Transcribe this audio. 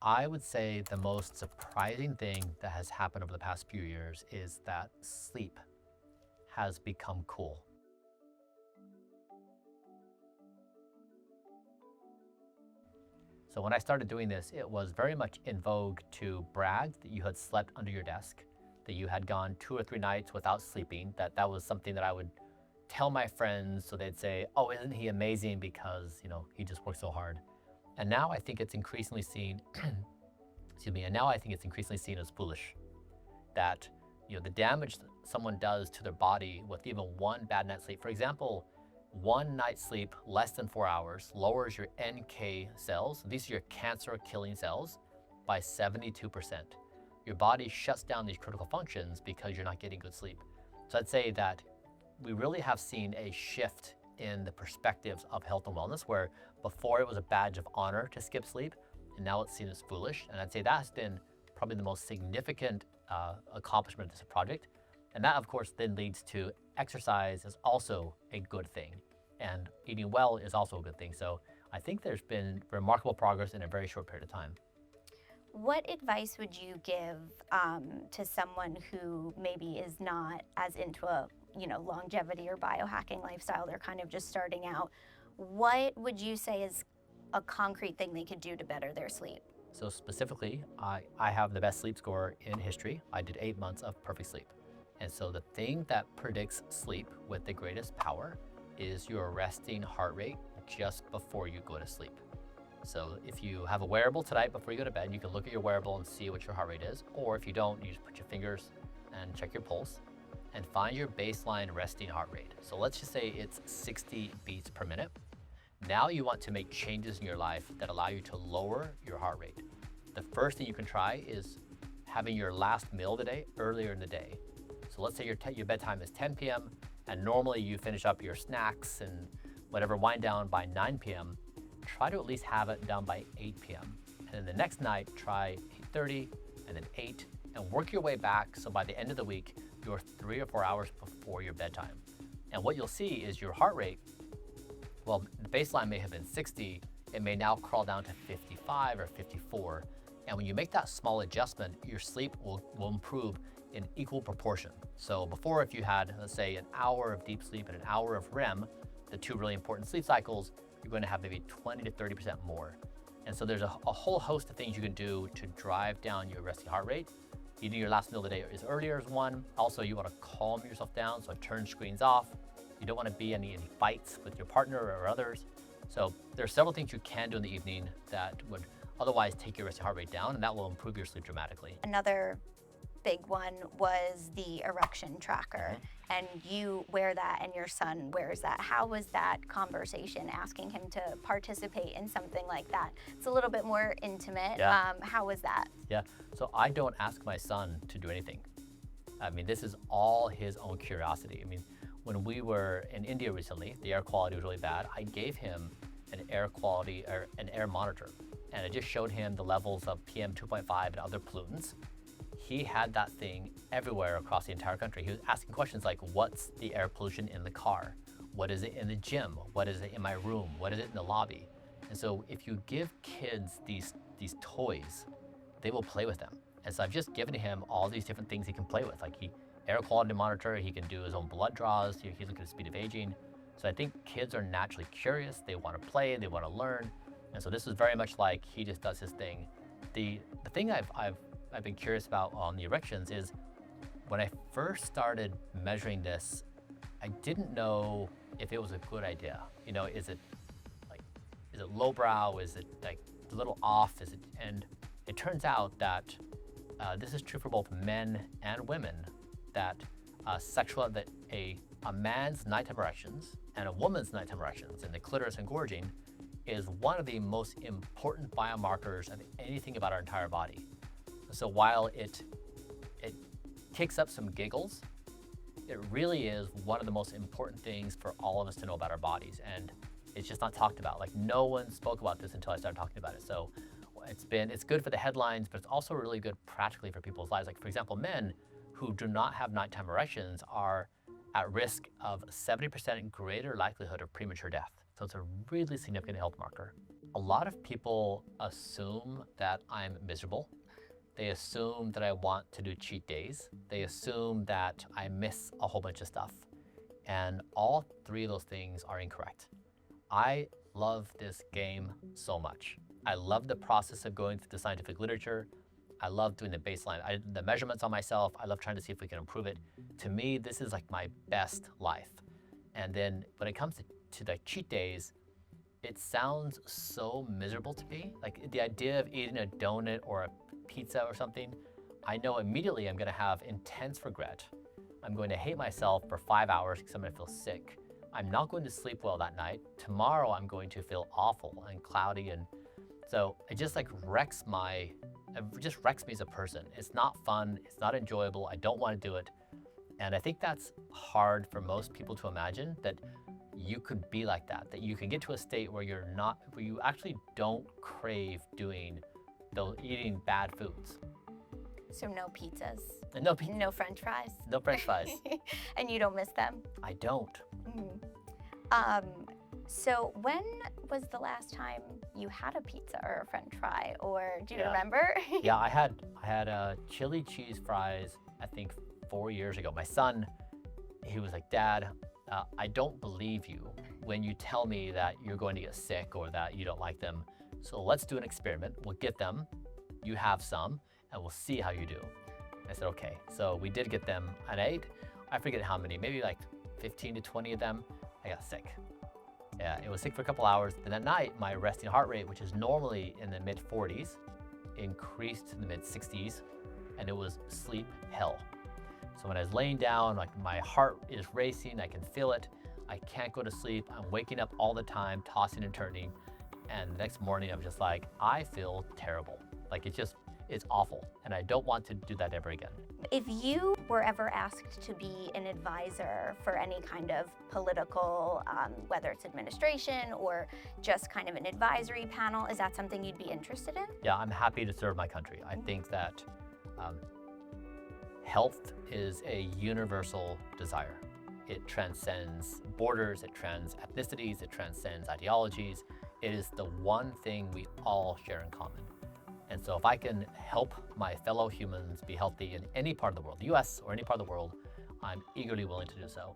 I would say the most surprising thing that has happened over the past few years is that sleep has become cool. So when I started doing this, it was very much in vogue to brag that you had slept under your desk, that you had gone 2 or 3 nights without sleeping, that was something that I would tell my friends so they'd say, oh, isn't he amazing because, he just works so hard. And now I think it's increasingly seen, excuse me, and now I think it's increasingly seen as foolish that, the damage that someone does to their body with even one bad night's sleep. For example, one night's sleep less than 4 hours lowers your NK cells, these are your cancer killing cells, by 72%. Your body shuts down these critical functions because you're not getting good sleep. So I'd say that we really have seen a shift in the perspectives of health and wellness, where before it was a badge of honor to skip sleep, and now it's seen as foolish. And I'd say that's been probably the most significant accomplishment of this project. And that, of course, then leads to exercise is also a good thing, and eating well is also a good thing. So I think there's been remarkable progress in a very short period of time. What advice would you give to someone who maybe is not as into a longevity or biohacking lifestyle? They're kind of just starting out. What would you say is a concrete thing they could do to better their sleep? So specifically, I have the best sleep score in history. I did 8 months of perfect sleep. And so the thing that predicts sleep with the greatest power is your resting heart rate just before you go to sleep. So if you have a wearable tonight before you go to bed, you can look at your wearable and see what your heart rate is. Or if you don't, you just put your fingers and check your pulse and find your baseline resting heart rate. So let's just say it's 60 beats per minute. Now you want to make changes in your life that allow you to lower your heart rate. The first thing you can try is having your last meal of the day earlier in the day. So let's say your bedtime is 10 p.m. and normally you finish up your snacks and whatever wind down by 9 p.m. Try to at least have it done by 8 p.m. And then the next night, try 8:30 and then 8 and work your way back. So by the end of the week, you're 3 or 4 hours before your bedtime. And what you'll see is your heart rate, well, the baseline may have been 60, it may now crawl down to 55 or 54. And when you make that small adjustment, your sleep will improve in equal proportion. So before, if you had, let's say, an hour of deep sleep and an hour of REM, the two really important sleep cycles, you're going to have maybe 20 to 30% more. And so there's a whole host of things you can do to drive down your resting heart rate. Eating your last meal of the day is earlier is one. Also, you want to calm yourself down, so turn screens off. You don't want to be in any fights with your partner or others. So there are several things you can do in the evening that would otherwise take your resting heart rate down, and that will improve your sleep dramatically. Another big one was the erection tracker. And you wear that and your son wears that. How was that conversation, asking him to participate in something like that? It's a little bit more intimate. Yeah. How was that? Yeah, so I don't ask my son to do anything. I mean, this is all his own curiosity. I mean, when we were in India recently, the air quality was really bad. I gave him an air quality or an air monitor, and I just showed him the levels of PM 2.5 and other pollutants. He had that thing everywhere across the entire country. He was asking questions like, what's the air pollution in the car? What is it in the gym? What is it in my room? What is it in the lobby? And so if you give kids these toys, they will play with them. And so I've just given him all these different things he can play with. Like air quality monitor, he can do his own blood draws, he's looking at the speed of aging. So I think kids are naturally curious, they want to play, they want to learn. And so this is very much like he just does his thing. The thing I've been curious about on the erections is when I first started measuring this, I didn't know if it was a good idea. Is it lowbrow? Is it like a little off? And it turns out that this is true for both men and women, that a man's nighttime erections and a woman's nighttime erections and the clitoris engorging is one of the most important biomarkers of anything about our entire body. So while it kicks up some giggles, it really is one of the most important things for all of us to know about our bodies. And it's just not talked about. Like, no one spoke about this until I started talking about it. So it's good for the headlines, but it's also really good practically for people's lives. Like, for example, men who do not have nighttime erections are at risk of 70% greater likelihood of premature death. So it's a really significant health marker. A lot of people assume that I'm miserable. They assume that I want to do cheat days. They assume that I miss a whole bunch of stuff. And all three of those things are incorrect. I love this game so much. I love the process of going through the scientific literature. I love doing the baseline, the measurements on myself. I love trying to see if we can improve it. To me, this is like my best life. And then when it comes to the cheat days, it sounds so miserable to me. Like the idea of eating a donut or a pizza or something, I know immediately I'm gonna have intense regret. I'm going to hate myself for 5 hours because I'm gonna feel sick. I'm not going to sleep well that night. Tomorrow I'm going to feel awful and cloudy, and so it just like wrecks me as a person. It's not fun, it's not enjoyable, I don't want to do it. And I think that's hard for most people to imagine, that you could be like that you can get to a state where where you actually don't crave eating bad foods. So no pizzas. And No French fries. no French fries. And you don't miss them? I don't. So when was the last time you had a pizza or a French fry, or do you Yeah. remember? Yeah, I had chili cheese fries, I think 4 years ago. My son, he was like, Dad, I don't believe you when you tell me that you're going to get sick or that you don't like them. So let's do an experiment. We'll get them, you have some, and we'll see how you do. I said, okay. So we did get them, and I forget how many, maybe like 15 to 20 of them. I got sick. Yeah, it was sick for a couple hours. Then at night, my resting heart rate, which is normally in the mid 40s, increased to the mid 60s, and it was sleep hell. So when I was laying down, like my heart is racing, I can feel it. I can't go to sleep. I'm waking up all the time, tossing and turning. And the next morning, I'm just like, I feel terrible. Like it's awful. And I don't want to do that ever again. If you were ever asked to be an advisor for any kind of political, whether it's administration or just kind of an advisory panel, is that something you'd be interested in? Yeah, I'm happy to serve my country. I think that health is a universal desire. It transcends borders, it transcends ethnicities, it transcends ideologies. It is the one thing we all share in common. And so if I can help my fellow humans be healthy in any part of the world, the US or any part of the world, I'm eagerly willing to do so.